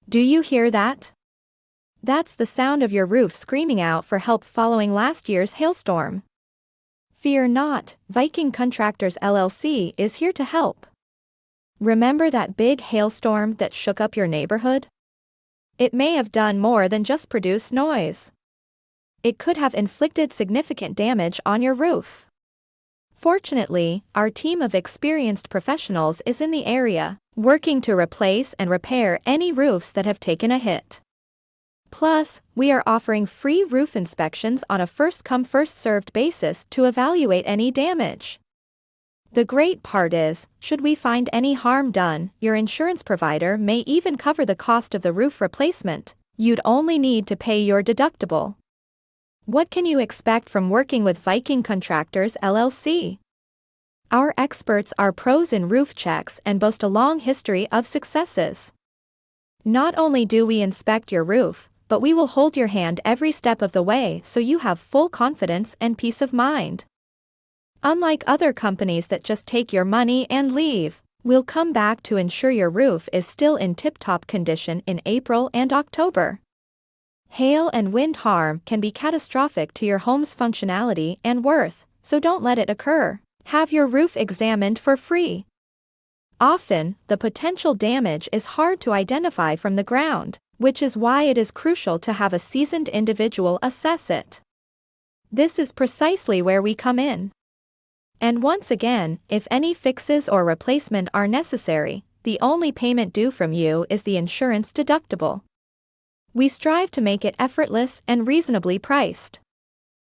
Do you hear that? That's the sound of your roof screaming out for help following last year's hailstorm. Fear not, Viking Contractors LLC is here to help. Remember that big hailstorm that shook up your neighborhood? It may have done more than just produce noise. It could have inflicted significant damage on your roof. Fortunately, our team of experienced professionals is in the area, working to replace and repair any roofs that have taken a hit. Plus, we are offering free roof inspections on a first-come first-served basis to evaluate any damage. The great part is, should we find any harm done, your insurance provider may even cover the cost of the roof replacement. You'd only need to pay your deductible. What can you expect from working with Viking Contractors LLC? Our experts are pros in roof checks and boast a long history of successes. Not only do we inspect your roof, but we will hold your hand every step of the way so you have full confidence and peace of mind. Unlike other companies that just take your money and leave, we'll come back to ensure your roof is still in tip-top condition in April and October. Hail and wind harm can be catastrophic to your home's functionality and worth, so don't let it occur. Have your roof examined for free. Often, the potential damage is hard to identify from the ground, which is why it is crucial to have a seasoned individual assess it. This is precisely where we come in. And once again, if any fixes or replacement are necessary, the only payment due from you is the insurance deductible. We strive to make it effortless and reasonably priced.